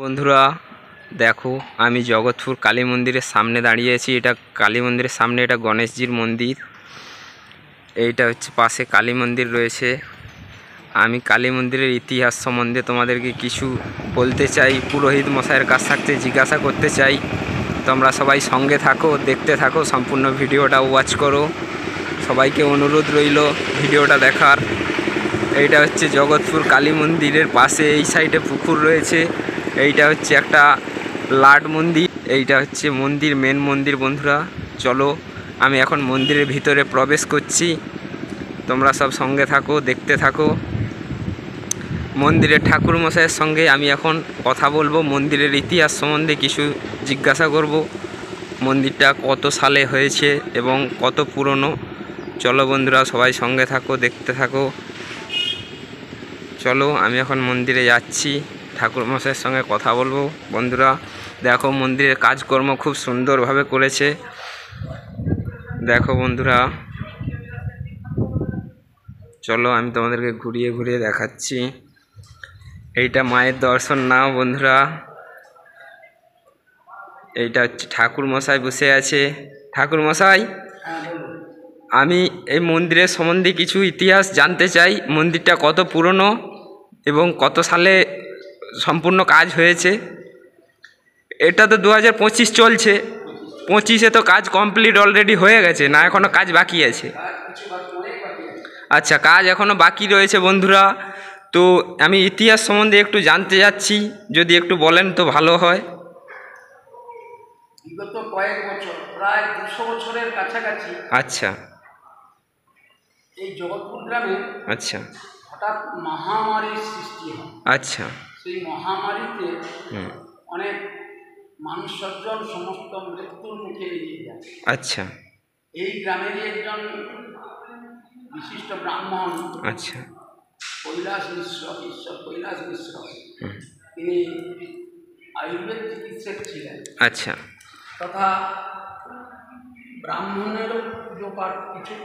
বন্ধুরা দেখো, আমি জগৎপুর কালী মন্দিরের সামনে দাঁড়িয়ে আছি। এটা কালী মন্দিরের সামনে, এটা গণেশজির মন্দির। এইটা হচ্ছে পাশে কালী মন্দির রয়েছে। আমি কালী মন্দিরের ইতিহাস সম্বন্ধে তোমাদেরকে কিছু বলতে চাই, পুরোহিত মশাইয়ের কাছ থাকতে জিজ্ঞাসা করতে চাই। তোমরা সবাই সঙ্গে থাকো, দেখতে থাকো, সম্পূর্ণ ভিডিওটা ওয়াচ করো। সবাইকে অনুরোধ রইল ভিডিওটা দেখার। এইটা হচ্ছে জগৎপুর কালী মন্দিরের পাশে, এই সাইডে পুকুর রয়েছে। এইটা হচ্ছে একটা লাট মন্দির। এইটা হচ্ছে মন্দির, মেন মন্দির। বন্ধুরা চলো, আমি এখন মন্দিরের ভিতরে প্রবেশ করছি। তোমরা সব সঙ্গে থাকো, দেখতে থাকো। মন্দিরের ঠাকুর মশাইয়ের সঙ্গে আমি এখন কথা বলবো, মন্দিরের ইতিহাস সম্বন্ধে কিছু জিজ্ঞাসা করব। মন্দিরটা কত সালে হয়েছে এবং কত পুরনো। চলো বন্ধুরা, সবাই সঙ্গে থাকো, দেখতে থাকো। চলো, আমি এখন মন্দিরে যাচ্ছি, ঠাকুর মশাইয়ের সঙ্গে কথা বলবো। বন্ধুরা দেখো, মন্দিরের কাজকর্ম খুব সুন্দরভাবে করেছে। দেখো বন্ধুরা, চলো আমি তোমাদেরকে ঘুরিয়ে ঘুরিয়ে দেখাচ্ছি। এইটা মায়ের দর্শন নাও বন্ধুরা। এইটা হচ্ছে ঠাকুর মশাই বসে আছে। ঠাকুর মশাই, আমি এই মন্দিরের সম্বন্ধে কিছু ইতিহাস জানতে চাই। মন্দিরটা কত পুরনো এবং কত সালে সম্পূর্ণ কাজ হয়েছে? এটা তো 2025 চলছে, 25-এ তো কাজ কমপ্লিট অলরেডি হয়ে গেছে, না এখনও কাজ বাকি আছে? আচ্ছা, কাজ এখনও বাকি রয়েছে বন্ধুরা। তো আমি ইতিহাস সম্বন্ধে একটু জানতে যাচ্ছি, যদি একটু বলেন তো ভালো হয়। বিগত কয়েক বছর, প্রায় 200 বছরের কাছাকাছি, আচ্ছা, এই জগৎপুর গ্রামে আচ্ছা, হঠাৎ মহামারীর সৃষ্টি হয়। আচ্ছা, সেই মহামারীতে অনেক মানুষ সজ্জন সমস্ত মৃত্যুর মুখে এগিয়ে যায়। আচ্ছা, এই গ্রামেরই একজন বিশিষ্ট ব্রাহ্মণ, আচ্ছা, কৈলাস মিশ্র, ঈশ্বর কৈলাস মিশ্র, তিনি আয়ুর্বেদ চিকিৎসক ছিলেন। আচ্ছা, তথা ব্রাহ্মণেরও পুজো পাঠ কিছু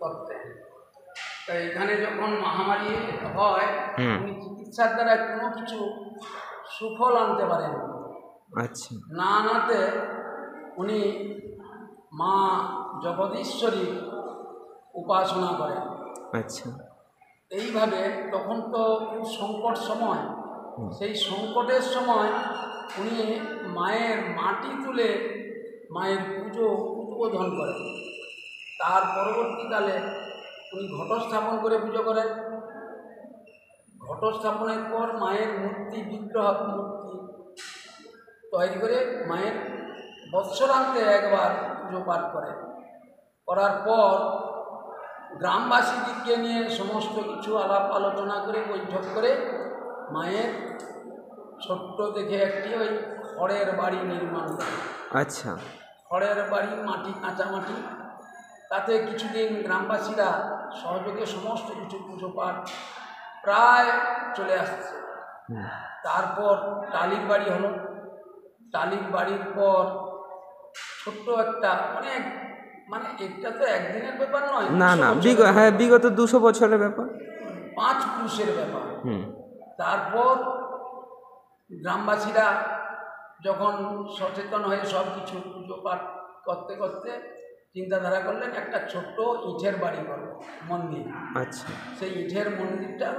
করতেন। তাই এখানে যখন মহামারী হয়, উনি চিকিৎসার দ্বারা কোনো কিছু সুফল আনতে পারেন। আচ্ছা, না আনাতে উনি মা জগদীশ্বরী উপাসনা করেন। আচ্ছা, এইভাবে তখন তো খুব সংকট সময়, সেই সংকটের সময় উনি মায়ের মাটি তুলে মায়ের পুজো উদ্বোধন করেন। তার পরবর্তীকালে উনি ঘট স্থাপন করে পুজো করেন। ঘট স্থাপনের পর মায়ের মূর্তি, বিগ্রহ মূর্তি তৈরি করে মায়ের বৎসরান্তে একবার পুজো পাঠ করেন। করার পর গ্রামবাসীদেরকে নিয়ে সমস্ত কিছু আলাপ আলোচনা করে বৈঠক করে মায়ের ছোট্ট দেখে একটি ওই খড়ের বাড়ি নির্মাণ করে। আচ্ছা, খড়ের বাড়ি, মাটি, কাঁচা মাটি, তাতে কিছুদিন গ্রামবাসীরা সহযোগে সমস্ত কিছু পুজো পাঠ প্রায় চলে আসছে। তারপর টালির বাড়ি হলো। টালির বাড়ির পর ছোট্ট একটা, অনেক মানে এটা তো একদিনের ব্যাপার নয়, না না, বিগত 200 বছরের ব্যাপার, 5 পুরুষের ব্যাপার। তারপর গ্রামবাসীরা যখন সচেতন হয়ে সব কিছু পুজো পাঠ করতে করতে চিন্তাধারা করলেন একটা ছোট্ট ইটের বাড়ি করবে, মন্দির। আচ্ছা, সেই ইটের মন্দিরটা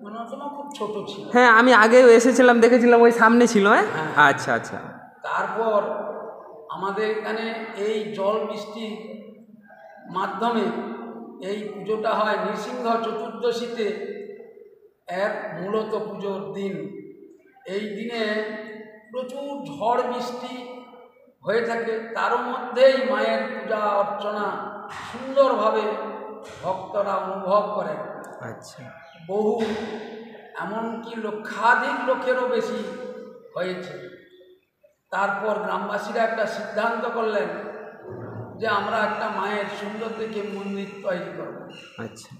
মনে হতো না খুব ছোট ছিল। হ্যাঁ, আমি আগে এসেছিলাম, দেখেছিলাম, ওই সামনে ছিল। হ্যাঁ, আচ্ছা, আচ্ছা। তারপর আমাদের এখানে এই জল বৃষ্টির মাধ্যমে এই পুজোটা হয় নৃসিংহ চতুর্দশীতে, এর মূলত পুজোর দিন। এই দিনে প্রচুর ঝড় বৃষ্টি হয়ে থাকে, তার মধ্যেই মায়ের পূজা অর্চনা সুন্দরভাবে ভক্তরা অনুভব করেন। আচ্ছা, বহু, এমনকি লক্ষাধিক লোকেরও বেশি হয়েছে। তারপর গ্রামবাসীরা একটা সিদ্ধান্ত করলেন যে আমরা একটা মায়ের সুন্দর দেখে মন্দির তৈরি করব। আচ্ছা,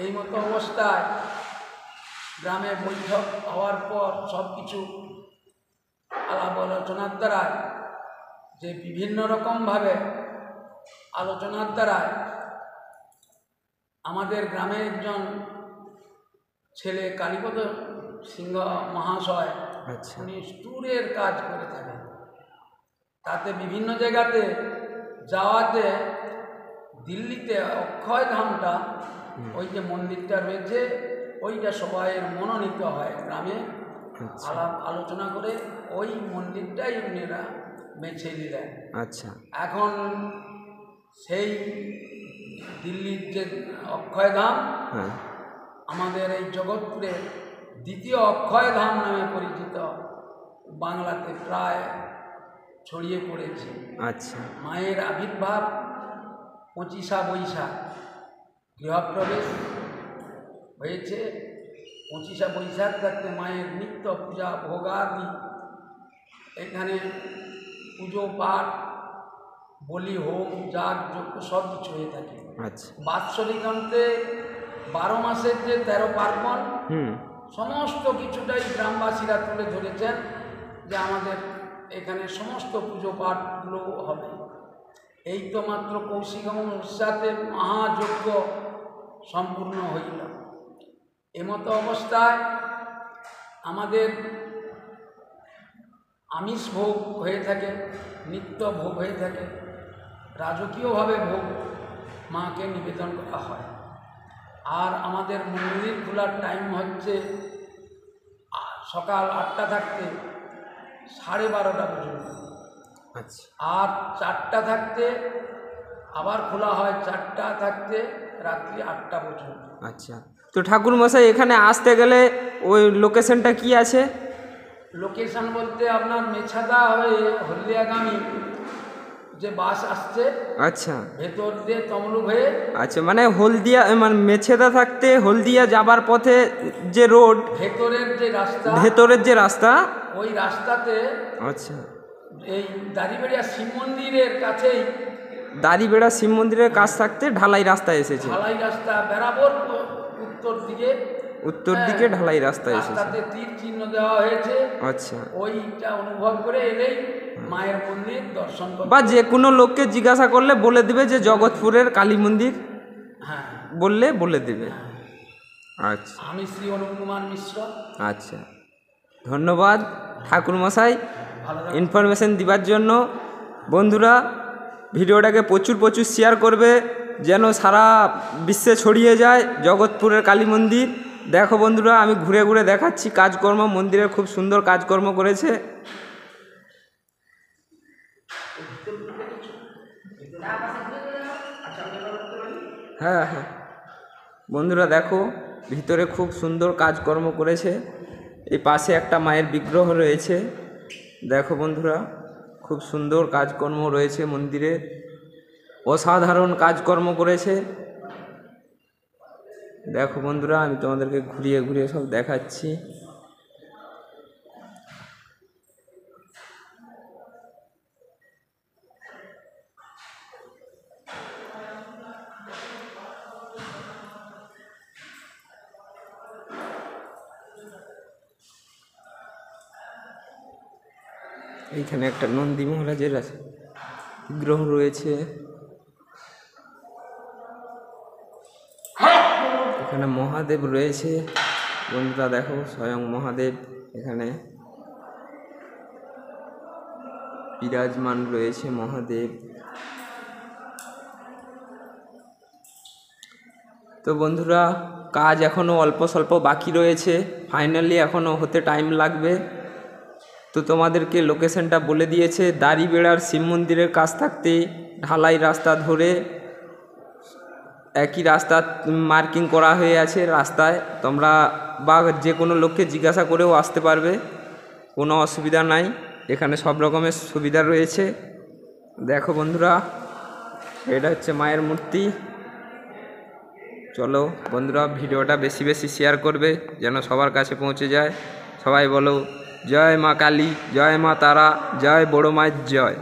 এই মতো অবস্থায় গ্রামে বৈঠক হওয়ার পর সব কিছু আলাপ আলোচনার দ্বারা, যে বিভিন্ন রকমভাবে আলোচনার দ্বারা আমাদের গ্রামের একজন ছেলে কালীপদ সিংহ মহাশয় আচ্ছা উনি ট্যুরের কাজ করে থাকেন। তাতে বিভিন্ন জায়গাতে যাওয়াতে দিল্লিতে অক্ষয়ধামটা, ওই যে মন্দিরটা রয়েছে ওইটা সবাইয়ের মনোনীত হয়, গ্রামে আচ্ছা আলাপ আলোচনা করে ওই মন্দিরটাই উনিরা বেছে নিলেন। আচ্ছা এখন সেই দিল্লির যে অক্ষয়ধাম হ্যাঁ আমাদের এই জগৎপুরে দ্বিতীয় অক্ষয়ধাম নামে পরিচিত, বাংলাতে প্রায় ছড়িয়ে পড়েছে। আচ্ছা মায়ের আবির্ভাব 25শে বৈশাখ, গৃহপ্রবেশ হয়েছে 25শে বৈশাখ থাকতে মায়ের নিত্য পূজা ভোগাদি, এখানে পুজো পাঠ বলি হোম যাগ যজ্ঞ সব কিছু হয়ে থাকে। আচ্ছা বাৎসরিক অন্তে 12 মাসের যে 13 পার্বণ হুম সমস্ত কিছুটাই গ্রামবাসীরা তুলে ধরেছেন যে আমাদের এখানে সমস্ত পুজো পাঠগুলো হবে। এই তো মাত্র কৌশিক উৎসাতে মহাযজ্ঞ সম্পূর্ণ হইল। এমতো অবস্থায় আমাদের আমিষ ভোগ হয়ে থাকে, নিত্য ভোগ হয়ে থাকে, রাজকীয়ভাবে ভোগ মাকে নিবেদন করা হয়। আর আমাদের মন্দির খোলার টাইম হচ্ছে সকাল 8টা থাকতে 12:30 পর্যন্ত, আচ্ছা আর 4টা থাকতে আবার খোলা হয় 4টা থাকতে রাত্রি 8টা পর্যন্ত। আচ্ছা তো ঠাকুর মশাই এখানে আসতে গেলে ওই লোকেশনটা কি আছে? লোকেশন বলতে আপনার মেছাদা হয়ে হলদিয়াগামী যে বাস আসছে, আচ্ছা ভেতর দিয়ে তমলুক হয়ে, আচ্ছা মানে হলদিয়া মানে মেছেদা থাকতে হলদিয়া যাবার পথে যে রোড, ভেতরের যে রাস্তা ওই রাস্তাতে আচ্ছা এই দাড়িবেড়িয়া শিব মন্দিরের কাছেই, দাড়িবেড়া শিব মন্দিরের কাছ থাকতে ঢালাই রাস্তা এসেছে, ঢালাই রাস্তা বরাবর উত্তর দিকে ঢালাই রাস্তা এসেছে, রাস্তাতে তীর চিহ্ন দেওয়া হয়েছে। আচ্ছা ওইটা অনুভব করে এলেই মায়ের মন্দির দর্শন করতে, বা যে কোনো লোককে জিজ্ঞাসা করলে বলে দিবে যে জগৎপুরের কালী মন্দির, হ্যাঁ বলে দিবে। আচ্ছা আমি শ্রী অনুপ কুমার মিশ্র। আচ্ছা ধন্যবাদ ঠাকুরমশাই ইনফরমেশন দিবার জন্য। বন্ধুরা ভিডিওটাকে প্রচুর শেয়ার করবে যেন সারা বিশ্বে ছড়িয়ে যায় জগৎপুরের কালী মন্দির। দেখো বন্ধুরা আমি ঘুরে ঘুরে দেখাচ্ছি কাজকর্ম, মন্দিরের খুব সুন্দর কাজকর্ম করেছে। হ্যাঁ হ্যাঁ বন্ধুরা দেখো ভিতরে খুব সুন্দর কাজকর্ম করেছে। এই পাশে একটা মায়ের বিগ্রহ রয়েছে, দেখো বন্ধুরা খুব সুন্দর কাজকর্ম রয়েছে মন্দিরে, অসাধারণ কাজকর্ম করেছে। দেখো বন্ধুরা আমি তোমাদেরকে ঘুরিয়ে ঘুরিয়ে সব দেখাচ্ছি। এইখানে একটা নন্দী মহারাজের বিগ্রহ রয়েছে, এখানে মহাদেব রয়েছে বন্ধুরা, দেখো স্বয়ং মহাদেব এখানে বিরাজমান রয়েছে মহাদেব। তো বন্ধুরা কাজ এখনও অল্প স্বল্প বাকি রয়েছে, ফাইনালি এখনও হতে টাইম লাগবে। তো তোমাদেরকে লোকেশনটা বলে দিয়েছে, দাড়িবেড়ার শিব মন্দিরের কাছ থাকতে ঢালাই রাস্তা ধরে একই রাস্তা মার্কিং করা হয়ে আছে রাস্তায়, তোমরা বা যে কোনো লোককে জিজ্ঞাসা করেও আসতে পারবে, কোনো অসুবিধা নাই, এখানে সব রকমের সুবিধা রয়েছে। দেখো বন্ধুরা এটা হচ্ছে মায়ের মূর্তি। চলো বন্ধুরা ভিডিওটা বেশি শেয়ার করবে যেন সবার কাছে পৌঁছে যায়। সবাই বলো জয় মা কালী, জয় মা তারা, জয় বড় মায়ের জয়।